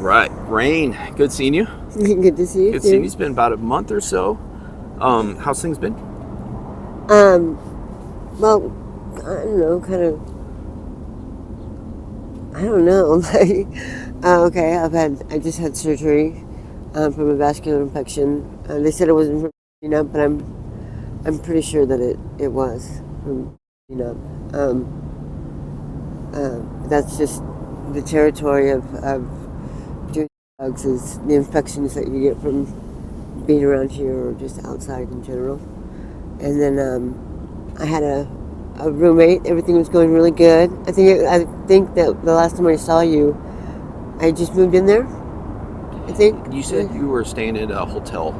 right. Rain, good seeing you. Good to see you. Good seeing you. It's been about a month or so. How's things been? Well, I don't know, I don't know. Okay, I just had surgery from a vascular infection. They said it wasn't from but I'm pretty sure that it was from that's just the territory of doing drugs is the infections that you get from being around here or just outside in general. And then I had a roommate. Everything was going really good. I think that the last time I saw you, I just moved in there. I think you said you were staying at a hotel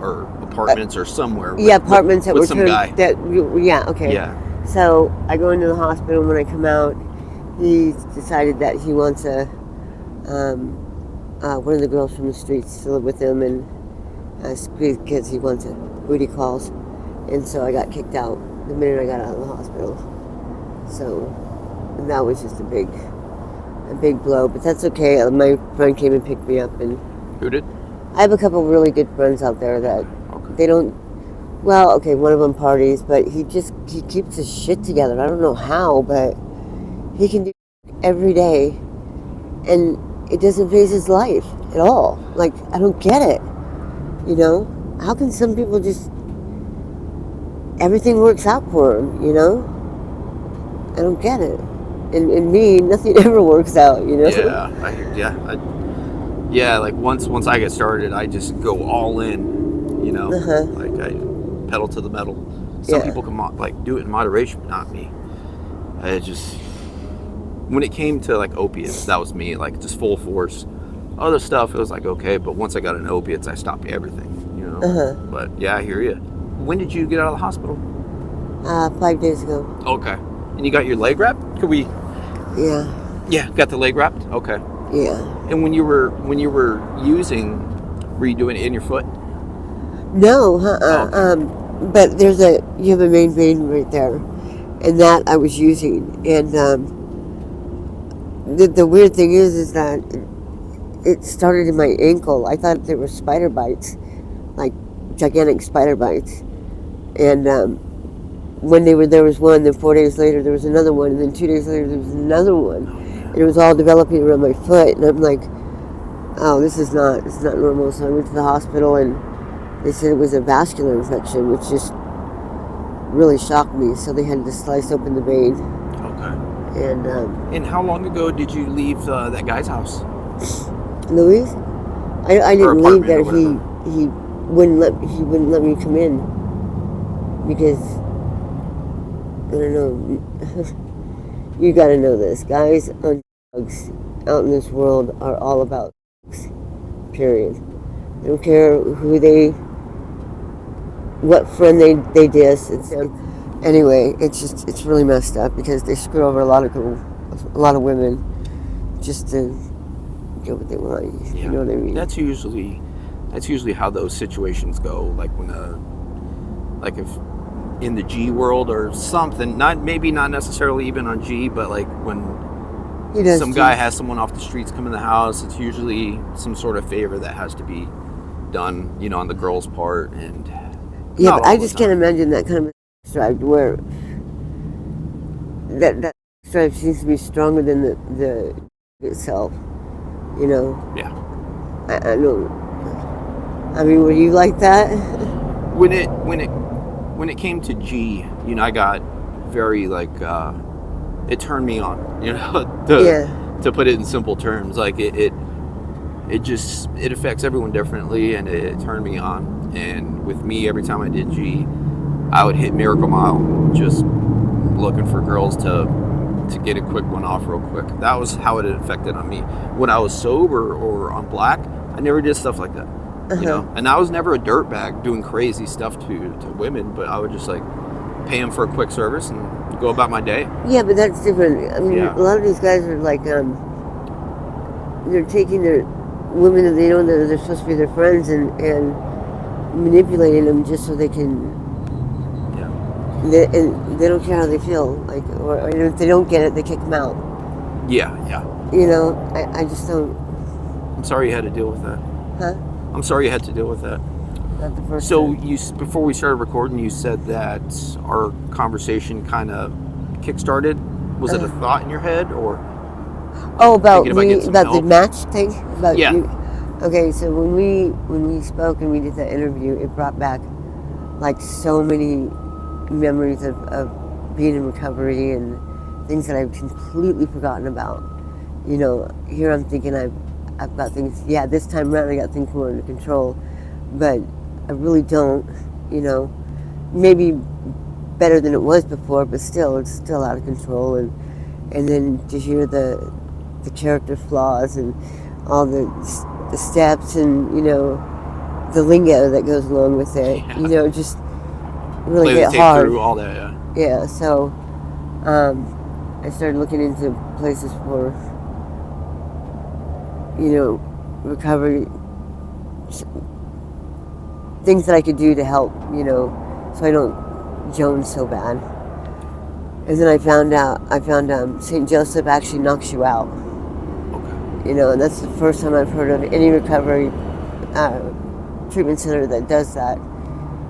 or apartments or somewhere. Apartments that with were some guy. Okay. Yeah. So I go into the hospital. When I come out, he decided that he wants one of the girls from the streets to live with him, and because he wants it, booty calls, and so I got kicked out the minute I got out of the hospital. So that was just a big blow, but that's okay. My friend came and picked me up, and who did? I have a couple of really good friends out there that they don't. Well, okay, one of them parties, but he keeps his shit together. I don't know how, but he can do every day, and it doesn't phase his life at all. Like, I don't get it. You know, how can some people just everything works out for them? You know, I don't get it. And me, nothing ever works out. You know. Yeah, I hear. Yeah, like once I get started, I just go all in. You know, like I pedal to the metal. Some people can do it in moderation, but not me. I just, when it came to like opiates, that was me, like just full force. Other stuff, it was like okay, but once I got into opiates, I stopped everything. You know. But yeah, I hear you. When did you get out of the hospital? 5 days ago. Okay, and you got your leg wrapped? Could we? Yeah. Yeah, got the leg wrapped. Okay. Yeah. And when you were using, were you doing it in your foot? No, okay. But you have a main vein right there, and that I was using, and the weird thing is that it started in my ankle. I thought there were spider bites, like gigantic spider bites, and when there was one, then 4 days later there was another one, and then 2 days later there was another one, and it was all developing around my foot, and I'm like, oh, it's not normal. So I went to the hospital, and they said it was a vascular infection, which just really shocked me. So they had to slice open the vein. Okay. And how long ago did you leave that guy's house? Louis? I didn't leave there. He wouldn't let me come in because I don't know. You got to know this. Guys on drugs out in this world are all about drugs. Period. I don't care what friend they diss. Anyway, it's really messed up because they screw over a lot of women just to get what they want. You know what I mean? That's usually how those situations go. Like when if in the G world or something, maybe not necessarily even on G, but like when some guy has someone off the streets come in the house, it's usually some sort of favor that has to be done, on the girl's part. And yeah, but I just can't imagine that kind of drive where that drive seems to be stronger than the itself. Yeah. I don't. I mean, were you like that? When it came to G, I got very it turned me on, to put it in simple terms. Like it affects everyone differently, and it turned me on. And with me, every time I did G, I would hit Miracle Mile, just looking for girls to get a quick one off real quick. That was how it affected on me. When I was sober or on black, I never did stuff like that. And I was never a dirtbag doing crazy stuff to women, but I would just pay them for a quick service and go about my day. Yeah, but that's different. I mean, a lot of these guys are they're taking their women that they know that they're supposed to be their friends and manipulating them just so they can. And they don't care how they feel, or if they don't get it, they kick them out. Yeah. I just don't. I'm sorry you had to deal with that. Huh? I'm sorry you had to deal with that. Not the first So time. before we started recording, you said that our conversation kind of kick-started. Was it a thought in your head, or Oh, about thinking about getting some about the help? match thing? About Yeah. you? Okay, so when we spoke and we did that interview, it brought back like so many memories of being in recovery and things that I've completely forgotten about. You know, here I'm thinking I've got things. Yeah, this time around I got things more under control, but I really don't. You know, maybe better than it was before, but still, it's still out of control. And then to hear the character flaws and all the steps and the lingo that goes along with it, Yeah. just really Play the get tape hard. through all that. Yeah. Yeah, so I started looking into places for recovery, things that I could do to help, so I don't Jones so bad. And then I found St. Joseph actually knocks you out. Okay. And that's the first time I've heard of any recovery treatment center that does that.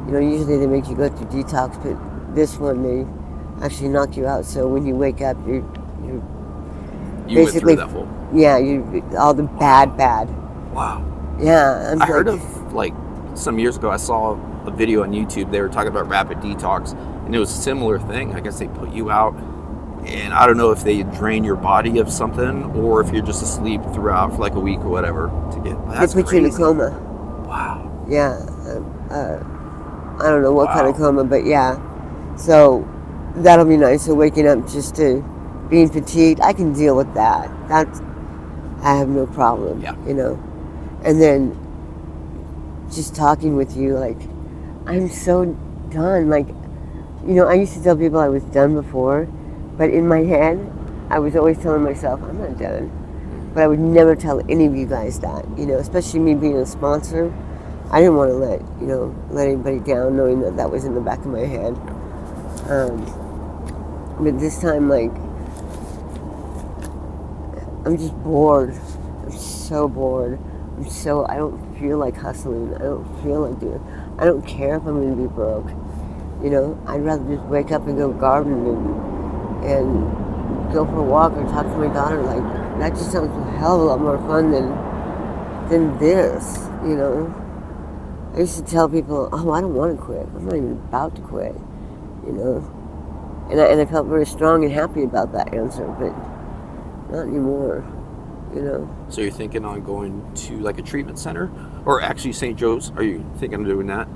Usually they make you go through detox, but this one they actually knock you out. So when you wake up, you're You went basically through that full. yeah, you all the bad. Wow. Yeah, I heard of, like, some years ago, I saw a video on YouTube. They were talking about rapid detox, and it was a similar thing. I guess they put you out, and I don't know if they drain your body of something or if you're just asleep throughout for like a week or whatever to get. That's they put crazy. you in a coma. Wow. Yeah, I don't know what kind of coma, but yeah. So that'll be nice. So waking up just to being fatigued, I can deal with that. I have no problem. Yeah. And then just talking with you, like, I'm so done. Like, I used to tell people I was done before, but in my head, I was always telling myself, I'm not done. But I would never tell any of you guys that, especially me being a sponsor. I didn't want to let anybody down, knowing that was in the back of my head. But this time, like, I'm just bored. I'm so bored. I don't feel like hustling. I don't feel like doing it. I don't care if I'm going to be broke. I'd rather just wake up and go garden and go for a walk or talk to my daughter. Like, that just sounds a hell of a lot more fun than this, I used to tell people, oh, I don't want to quit. I'm not even about to quit, And I felt very strong and happy about that answer, but not anymore, So you're thinking on going to like a treatment center, or actually St. Joe's? Are you thinking of doing that?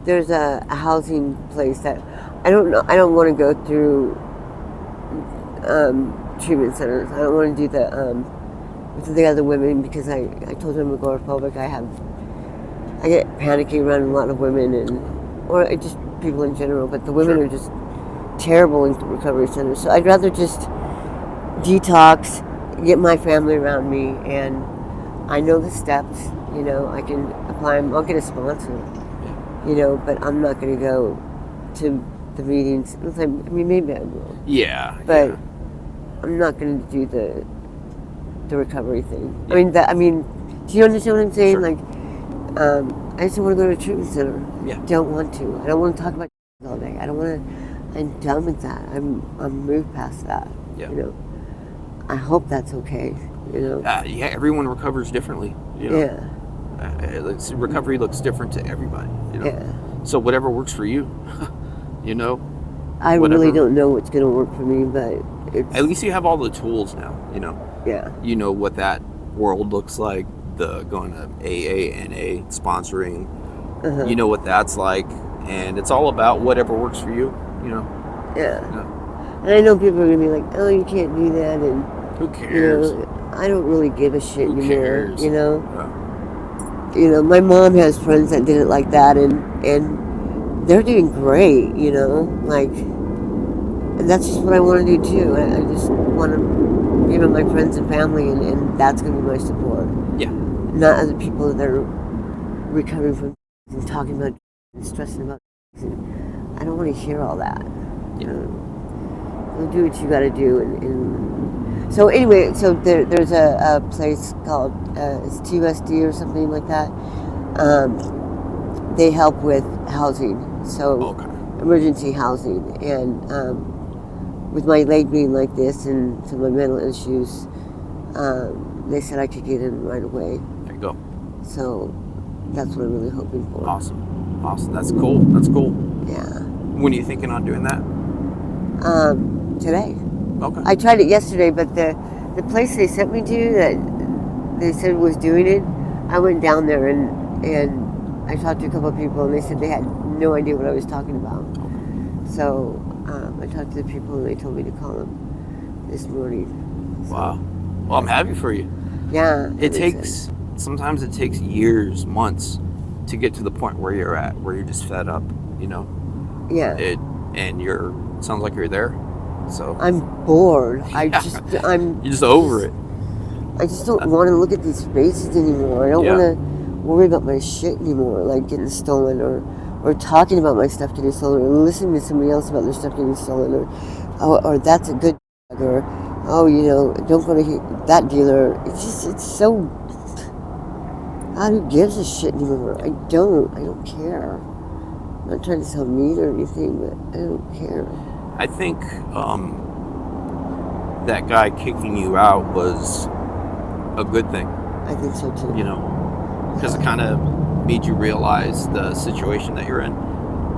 There's a housing place that I don't know. I don't want to go through treatment centers. I don't want to do with the other women because I told them I'm agoraphobic. I get panicky around a lot of women or just people in general. But the women are just terrible in recovery centers. So I'd rather just detox, get my family around me, and I know the steps. I can apply them. I'll get a sponsor. But I'm not going to go to the meetings. I mean, maybe I will. Yeah. But yeah. I'm not going to do the recovery thing. Yeah. I mean, do you understand what I'm saying? Sure. Like, I just don't want to go to a treatment center. Yeah. Don't want to. I don't want to talk about all day. I don't want to. I'm done with that. I'm moved past that. Yeah. I hope that's okay. Yeah. Everyone recovers differently. Yeah. Recovery looks different to everybody. Yeah. So whatever works for you. I really don't know what's going to work for me, but at least you have all the tools now. Yeah. You know what that world looks like. Going to AA, NA, sponsoring. Uh-huh. You know what that's like, and it's all about whatever works for you. Yeah. And I know people are going to be like, "Oh, you can't do that," and who cares? I don't really give a shit Who anymore. cares? Yeah. My mom has friends that did it like that, and they're doing great. Like, and that's just what I want to do too. I just want to give it my friends and family, and that's going to be my support. Yeah. Not other people that are recovering from and talking about and stressing about. I don't want to hear all that. Yeah. You'll do what you got to do, and So anyway, so there's a place called it's TUSD or something like that. They help with housing, so Okay. emergency housing, and with my leg being like this and some of my mental issues, they said I could get in right away. There you go. So that's what I'm really hoping for. Awesome. That's cool. That's cool. Yeah. When are you thinking on doing that? Today. Okay. I tried it yesterday, but the place they sent me to that they said was doing it, I went down there and I talked to a couple of people and they said they had no idea what I was talking about. So I talked to the people and they told me to call them this morning. So, wow. Well, I'm happy for you. yeah. Sometimes it takes years, months to get to the point where you're at, where you're just fed up, you know? Yeah. Sounds like you're there. So I'm bored. You're just over it. I just don't want to look at these faces anymore. I don't want to worry about my shit anymore, like getting stolen or talking about my stuff getting stolen or listening to somebody else about their stuff getting stolen or that's a good or don't go to that dealer. It's so, who gives a shit anymore? I don't care. I'm not trying to sound mean or anything, but I don't care. I think that guy kicking you out was a good thing. I think so too. Because it kind of made you realize the situation that you're in.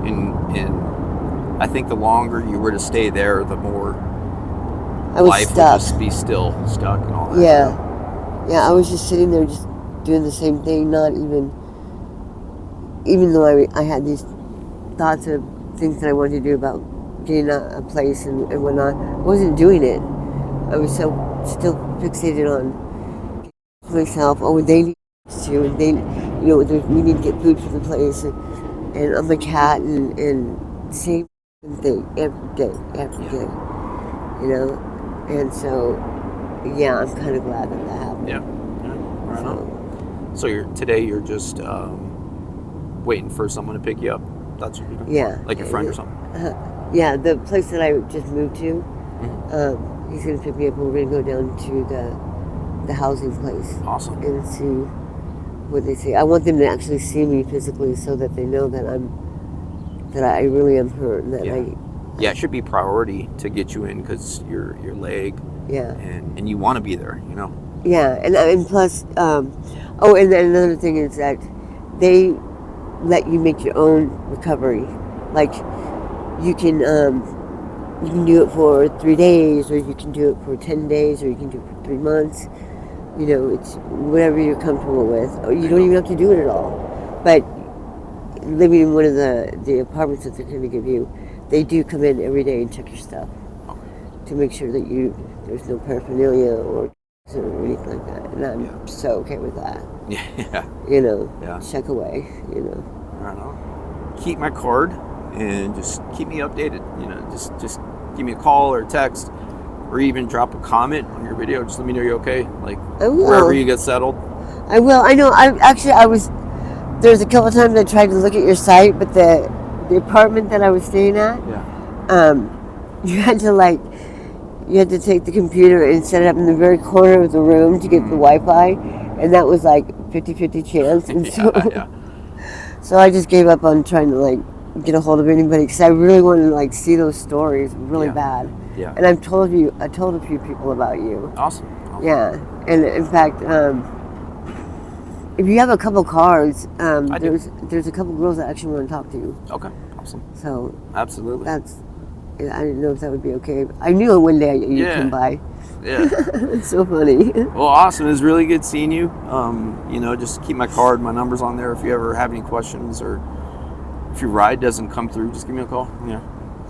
And I think the longer you were to stay there, the more life stuck. would just be stuck and all that. Yeah. Yeah, I was just sitting there just doing the same thing, not even though I had these thoughts of things that I wanted to do about getting a place and whatnot, I wasn't doing it. I was still fixated on myself. Oh, they need to, and they, we need to get food for the place, and I'm a cat, and same thing every day, and so, yeah, I'm kind of glad that happened. Yeah. Right on. So today you're just waiting for someone to pick you up. That's what you're doing? Yeah. Like your friend or something? Yeah, the place that I just moved to, he's going to pick me up and we're going to go down to the housing place. Awesome. And see what they say. I want them to actually see me physically so that they know that I really am hurt. And that yeah, it should be priority to get you in because your leg. Yeah. And you want to be there, Yeah, and plus, and then another thing is that they let you make your own recovery. Like, you can do it for 3 days, or you can do it for 10 days, or you can do it for 3 months. It's whatever you're comfortable with. Or you don't even have to do it at all. But living in one of the apartments that they're going to give you, they do come in every day and check your stuff to make sure that there's no paraphernalia or anything like that. And I'm so okay with that. Yeah. Check away, I don't know. Keep my card and just keep me updated. Just give me a call or a text or even drop a comment on your video. Just let me know you're okay. Like, I will. Wherever you get settled. I will. I know. There's a couple of times I tried to look at your site, but the apartment that I was staying at, you had to take the computer and set it up in the very corner of the room to get the Wi-Fi, and that was like 50-50 chance. And so I just gave up on trying to get a hold of anybody because I really wanted to see those stories really bad. Yeah. And I told a few people about you. Awesome. Yeah, and in fact, if you have a couple cards, there's a couple girls that actually want to talk to you. Okay, awesome. So absolutely. I didn't know if that would be okay. I knew one day you'd come by. Yeah. It's so funny. Well, awesome. It was really good seeing you. Just keep my card, my number's on there. If you ever have any questions or if your ride doesn't come through, just give me a call. Yeah.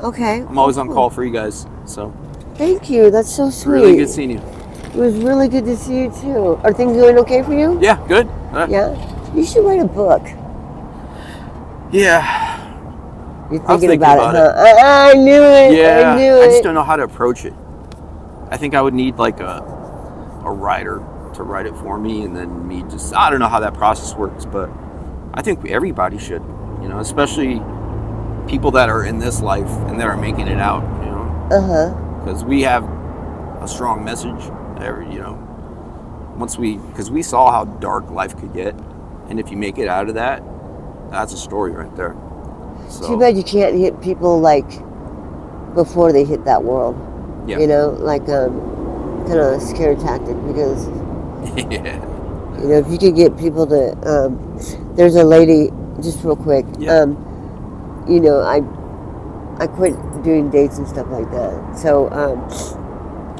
Okay. I'm always on call for you guys. So. Thank you. That's so sweet. Really good seeing you. It was really good to see you too. Are things going okay for you? Yeah, good. Yeah. You should write a book. Yeah. You're thinking about it, huh? I knew it. Yeah. I knew it. I just don't know how to approach it. I think I would need a writer to write it for me, and then I don't know how that process works, but I think everybody should, especially people that are in this life and that are making it out, because we have a strong message. Because we saw how dark life could get, and if you make it out of that, that's a story right there. So, too bad you can't hit people like before they hit that world. Yeah. Like kind of a scare tactic, because yeah. if you could get people to, there's a lady, just real quick. Yeah. I quit doing dates and stuff like that. So,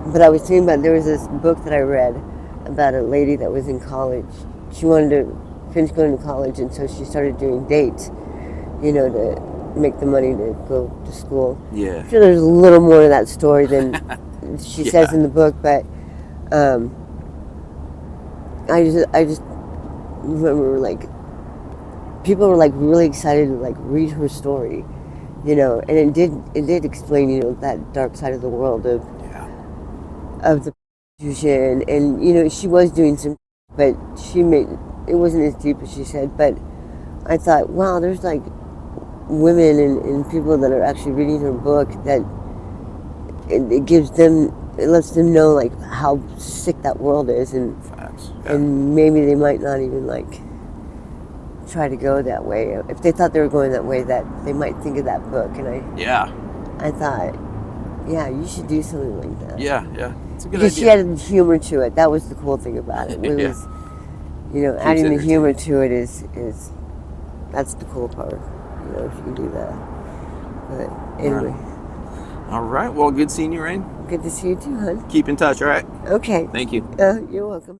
but I was thinking about, there was this book that I read about a lady that was in college. She wanted to finish going to college, and so she started doing dates, to make the money to go to school. Yeah. I'm sure there's a little more to that story than she says in the book, but I just remember, like, people were like really excited to like read her story, and it did explain, that dark side of the world of the prostitution, and she was doing some, but it wasn't as deep as she said. But I thought, wow, there's like women and people that are actually reading her book, that it lets them know like how sick that world is, and Facts. and maybe they might not even like try to go that way. If they thought they were going that way, that they might think of that book. And I thought, yeah, you should do something like that. Yeah, it's a good Because idea. she had humor to it. That was the cool thing about it. It was, adding the humor to it is that's the cool part. If you can do that. But anyway. All right. Well, good seeing you, Rain. Good to see you too, hon. Keep in touch, all right? Okay. Thank you. You're welcome.